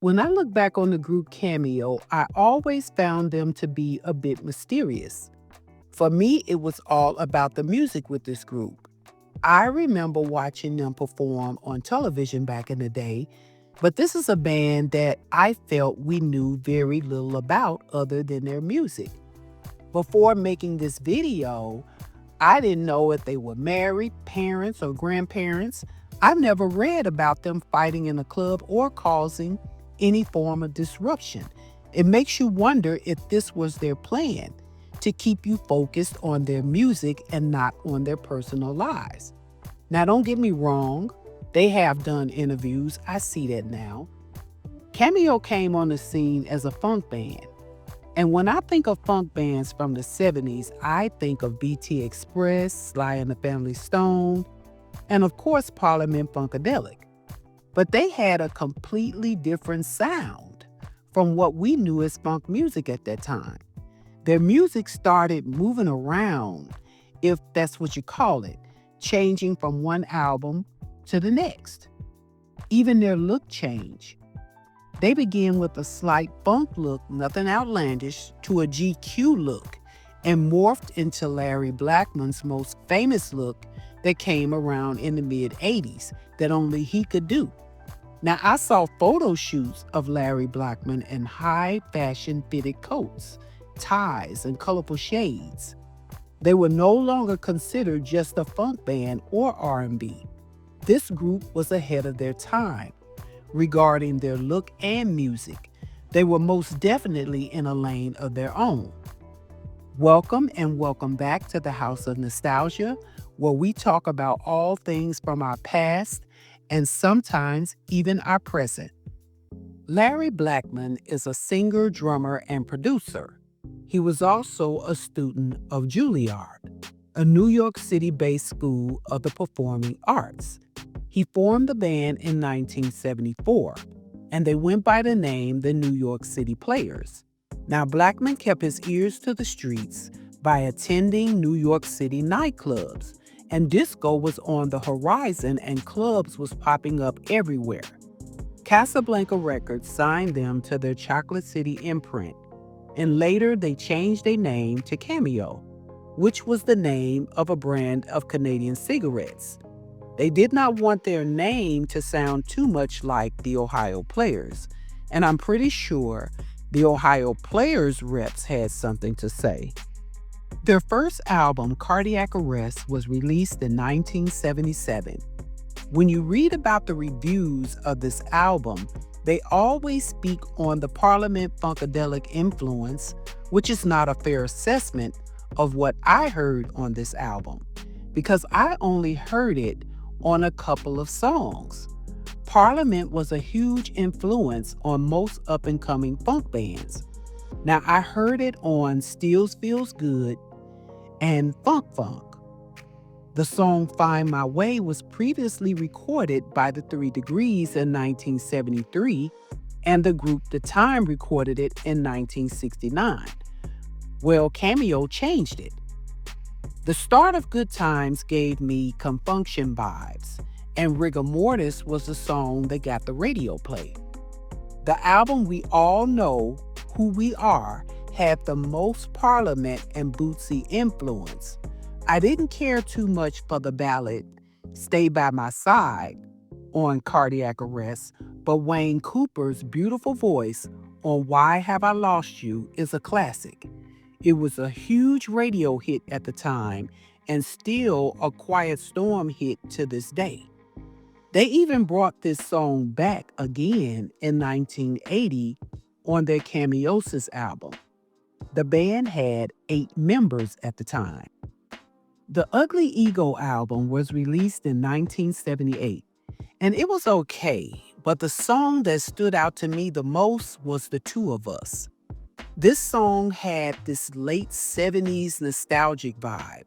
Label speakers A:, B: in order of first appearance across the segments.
A: When I look back on the group Cameo, I always found them to be a bit mysterious. For me, it was all about the music with this group. I remember watching them perform on television back in the day, but this is a band that I felt we knew very little about other than their music. Before making this video, I didn't know if they were married, parents, or grandparents. I've never read about them fighting in a club or causing any form of disruption. It makes you wonder if this was their plan to keep you focused on their music and not on their personal lives. Now, don't get me wrong, they have done interviews. I see that now. Cameo came on the scene as a funk band. And when I think of funk bands from the 70s, I think of BT Express, Sly and the Family Stone, and of course, Parliament Funkadelic. But they had a completely different sound from what we knew as funk music at that time. Their music started moving around, if that's what you call it, changing from one album to the next. Even their look changed. They began with a slight funk look, nothing outlandish, to a GQ look, and morphed into Larry Blackmon's most famous look that came around in the mid-'80s that only he could do. Now, I saw photo shoots of Larry Blackmon in high-fashion fitted coats, ties, and colorful shades. They were no longer considered just a funk band or R&B. This group was ahead of their time regarding their look and music. They were most definitely in a lane of their own. Welcome and welcome back to the House of Nostalgia, where we talk about all things from our past and sometimes even our present. Larry Blackmon is a singer, drummer, and producer. He was also a student of Juilliard, a New York City-based school of the performing arts. He formed the band in 1974, and they went by the name the New York City Players. Now, Blackmon kept his ears to the streets by attending New York City nightclubs, and disco was on the horizon and clubs was popping up everywhere. Casablanca Records signed them to their Chocolate City imprint, and later they changed their name to Cameo, which was the name of a brand of Canadian cigarettes. They did not want their name to sound too much like the Ohio Players, and I'm pretty sure the Ohio Players reps had something to say. Their first album, Cardiac Arrest, was released in 1977. When you read about the reviews of this album, they always speak on the Parliament Funkadelic influence, which is not a fair assessment of what I heard on this album, because I only heard it on a couple of songs. Parliament was a huge influence on most up-and-coming funk bands. Now, I heard it on Stills Feels Good and Funk Funk. The song Find My Way was previously recorded by the 3 Degrees in 1973, and the group The Time recorded it in 1969. Well, Cameo changed it. The start of Good Times gave me Compunction vibes, and Rigor Mortis was the song that got the radio play. The album We All Know Who We Are had the most Parliament and Bootsy influence. I didn't care too much for the ballad Stay By My Side on Cardiac Arrest, but Wayne Cooper's beautiful voice on Why Have I Lost You is a classic. It was a huge radio hit at the time and still a Quiet Storm hit to this day. They even brought this song back again in 1980 on their Cameosis album. The band had 8 members at the time. The Ugly Ego album was released in 1978, and it was okay, but the song that stood out to me the most was The Two of Us. This song had this late 70s nostalgic vibe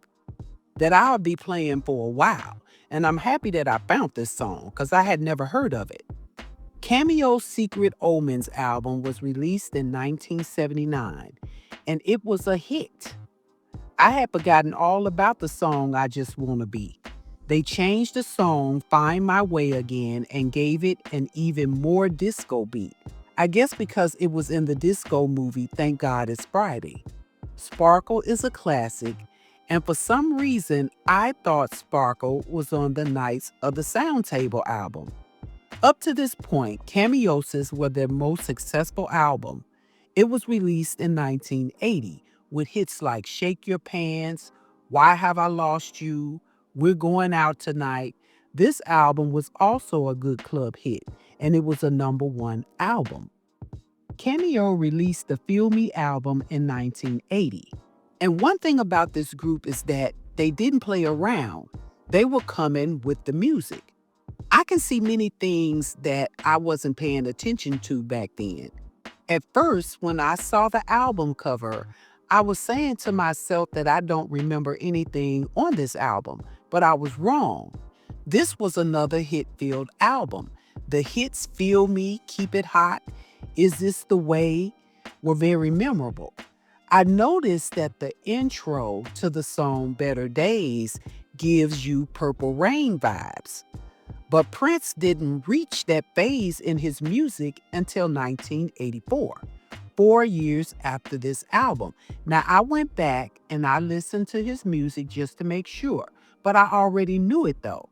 A: that I'll be playing for a while, and I'm happy that I found this song because I had never heard of it. Cameo's Secret Omens album was released in 1979, and it was a hit. I had forgotten all about the song I Just Wanna Be. They changed the song Find My Way again and gave it an even more disco beat. I guess because it was in the disco movie Thank God It's Friday. Sparkle is a classic, and for some reason, I thought Sparkle was on the Knights of the Sound Table album. Up to this point, Cameosis were their most successful album. It was released in 1980 with hits like Shake Your Pants, Why Have I Lost You, We're Going Out Tonight. This album was also a good club hit, and it was a #1 album. Cameo released the Feel Me album in 1980. And one thing about this group is that they didn't play around. They were coming with the music. I can see many things that I wasn't paying attention to back then. At first, when I saw the album cover, I was saying to myself that I don't remember anything on this album, but I was wrong. This was another hit-filled album. The hits Feel Me, Keep It Hot, Is This the Way were very memorable. I noticed that the intro to the song Better Days gives you Purple Rain vibes. But Prince didn't reach that phase in his music until 1984, 4 years after this album. Now, I went back and I listened to his music just to make sure, but I already knew it though.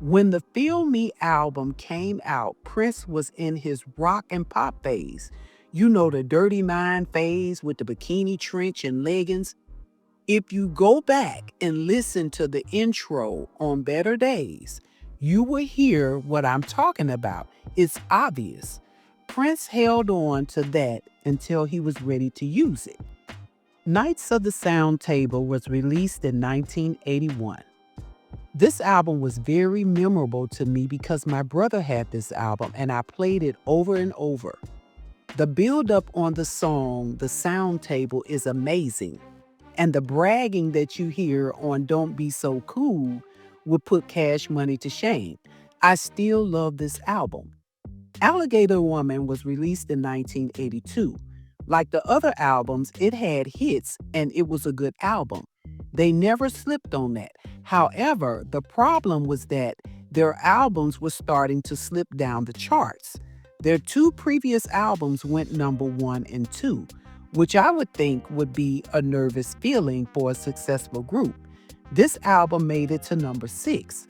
A: When the Feel Me album came out, Prince was in his rock and pop phase. You know, the Dirty Mind phase with the bikini trench and leggings. If you go back and listen to the intro on Better Days, you will hear what I'm talking about. It's obvious. Prince held on to that until he was ready to use it. Knights of the Sound Table was released in 1981. This album was very memorable to me because my brother had this album and I played it over and over. The build up on the song, The Sound Table, is amazing. And the bragging that you hear on Don't Be So Cool would put Cash Money to shame. I still love this album. Alligator Woman was released in 1982. Like the other albums, it had hits and it was a good album. They never slipped on that. However, the problem was that their albums were starting to slip down the charts. Their two previous albums went #1 and 2, which I would think would be a nervous feeling for a successful group. This album made it to #6.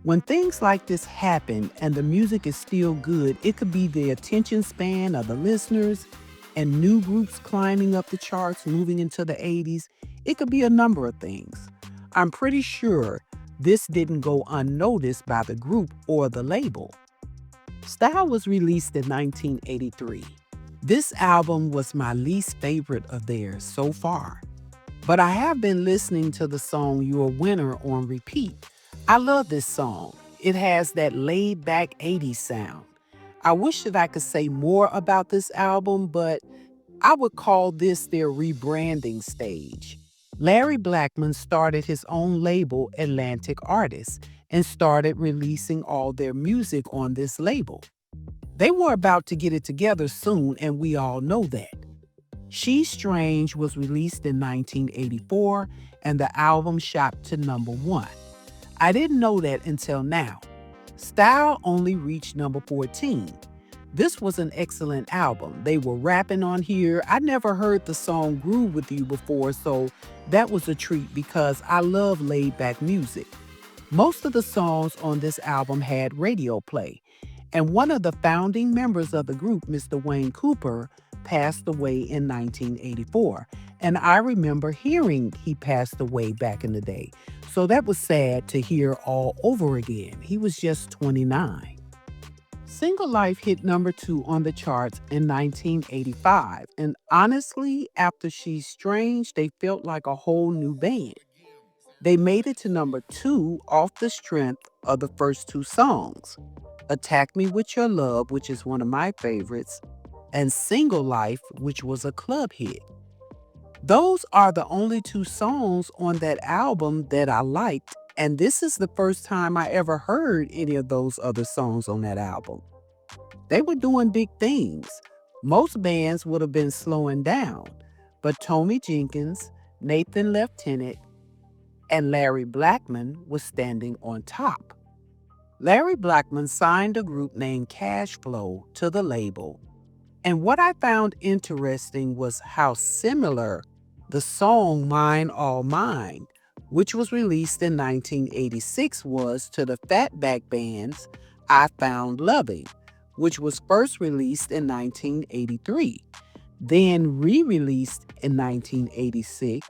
A: When things like this happen and the music is still good, it could be the attention span of the listeners and new groups climbing up the charts, moving into the 80s. It could be a number of things. I'm pretty sure this didn't go unnoticed by the group or the label. Style was released in 1983. This album was my least favorite of theirs so far, but I have been listening to the song You're a Winner on repeat. I love this song. It has that laid-back 80s sound. I wish that I could say more about this album, but I would call this their rebranding stage. Larry Blackmon started his own label, Atlantic Artists, and started releasing all their music on this label. They were about to get it together soon, and we all know that. She's Strange was released in 1984, and the album shot to #1. I didn't know that until now. Style only reached #14. This was an excellent album. They were rapping on here. I never heard the song Groove With You before, so that was a treat because I love laid-back music. Most of the songs on this album had radio play, and one of the founding members of the group, Mr. Wayne Cooper, passed away in 1984. And I remember hearing he passed away back in the day. So that was sad to hear all over again. He was just 29. Single Life hit #2 on the charts in 1985. And honestly, after She's Strange, they felt like a whole new band. They made it to #2 off the strength of the first two songs, Attack Me With Your Love, which is one of my favorites, and Single Life, which was a club hit. Those are the only two songs on that album that I liked, and this is the first time I ever heard any of those other songs on that album. They were doing big things. Most bands would have been slowing down, but Tommy Jenkins, Nathan Lieutenant, and Larry Blackmon was standing on top. Larry Blackmon signed a group named Cash Flow to the label, And what I found interesting was how similar the song Mine All Mine, which was released in 1986, was to the Fatback Band's I Found Loving, which was first released in 1983, then re-released in 1986,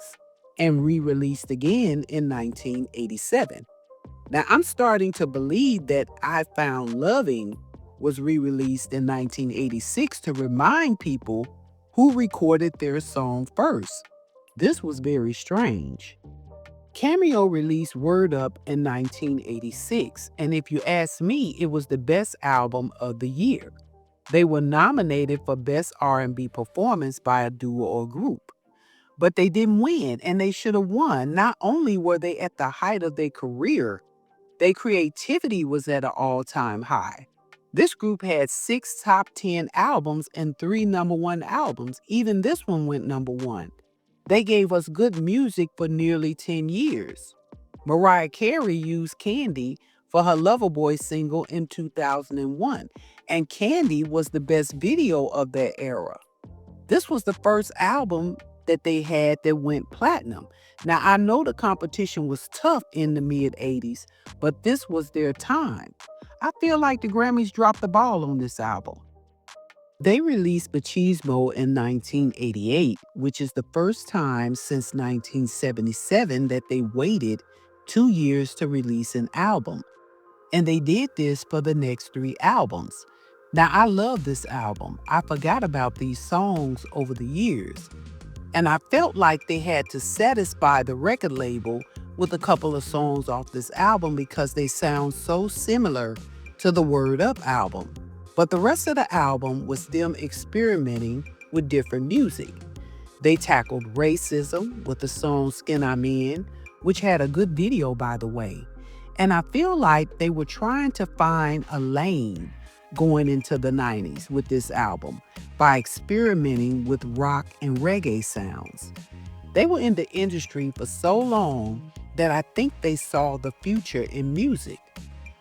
A: and re-released again in 1987. Now, I'm starting to believe that I Found Loving was re released in 1986 to remind people who recorded their song first. This was very strange. Cameo released Word Up in 1986, and if you ask me, it was the best album of the year. They were nominated for Best R&B Performance by a Duo or Group, but they didn't win, and they should have won. Not only were they at the height of their career, their creativity was at an all-time high. This group had 6 top 10 albums and 3 number 1 albums. Even this one went number 1. They gave us good music for nearly 10 years. Mariah Carey used Candy for her Loverboy single in 2001, and Candy was the best video of their era. This was the first album that they had that went platinum. Now, I know the competition was tough in the mid 80s, but this was their time. I feel like the Grammys dropped the ball on this album. They released Machismo in 1988, which is the first time since 1977 that they waited 2 years to release an album. And they did this for the next 3 albums. Now, I love this album. I forgot about these songs over the years. And I felt like they had to satisfy the record label with a couple of songs off this album because they sound so similar to the Word Up album. But the rest of the album was them experimenting with different music. They tackled racism with the song Skin I'm In, which had a good video, by the way. And I feel like they were trying to find a lane going into the 90s with this album by experimenting with rock and reggae sounds. They were in the industry for so long that I think they saw the future in music.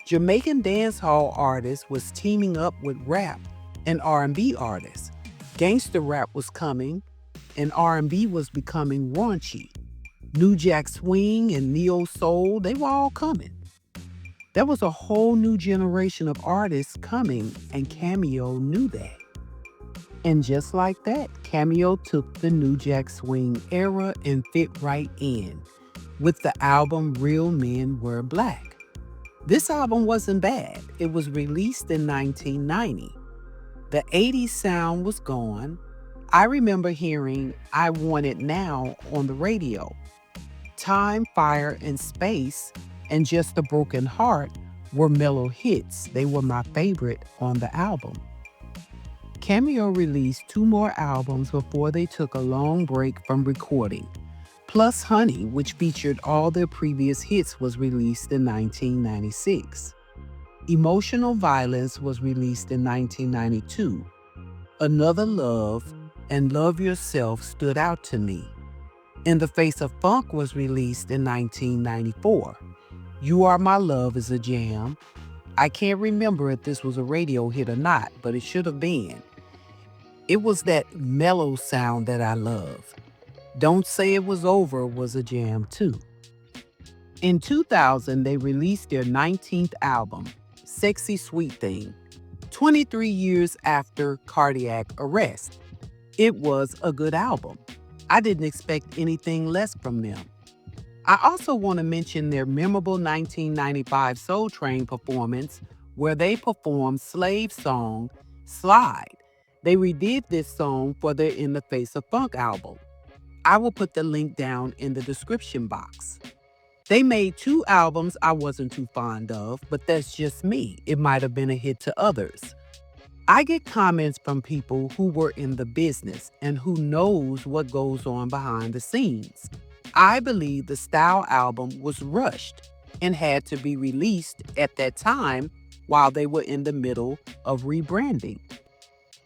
A: Jamaican dancehall artists was teaming up with rap and R&B artists. Gangster rap was coming and R&B was becoming raunchy. New Jack Swing and Neo Soul, they were all coming. There was a whole new generation of artists coming, and Cameo knew that. And just like that, Cameo took the New Jack Swing era and fit right in with the album Real Men Wear Black. This album wasn't bad. It was released in 1990. The 80s sound was gone. I remember hearing I Want It Now on the radio. Time, Fire, and Space and Just a Broken Heart were mellow hits. They were my favorite on the album. Cameo released 2 more albums before they took a long break from recording. Plus Honey, which featured all their previous hits, was released in 1996. Emotional Violence was released in 1992. Another Love and Love Yourself stood out to me. In the Face of Funk was released in 1994. You Are My Love is a jam. I can't remember if this was a radio hit or not, but it should have been. It was that mellow sound that I love. Don't Say It Was Over was a jam too. In 2000, they released their 19th album, Sexy Sweet Thing, 23 years after Cardiac Arrest. It was a good album. I didn't expect anything less from them. I also want to mention their memorable 1995 Soul Train performance where they performed Slave's song, Slide. They redid this song for their In the Face of Funk album. I will put the link down in the description box. They made 2 albums I wasn't too fond of, but that's just me. It might have been a hit to others. I get comments from people who were in the business and who knows what goes on behind the scenes. I believe the Style album was rushed and had to be released at that time while they were in the middle of rebranding.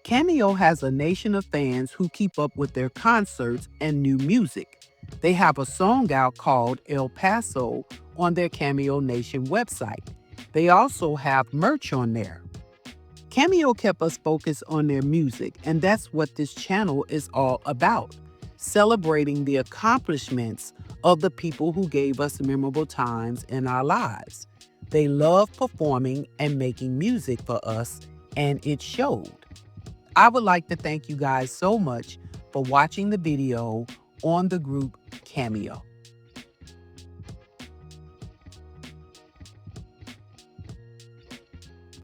A: Cameo has a nation of fans who keep up with their concerts and new music. They have a song out called El Paso on their Cameo Nation website. They also have merch on there. Cameo kept us focused on their music, and that's what this channel is all about, celebrating the accomplishments of the people who gave us memorable times in our lives. They love performing and making music for us, and it showed. I would like to thank you guys so much for watching the video on the group Cameo.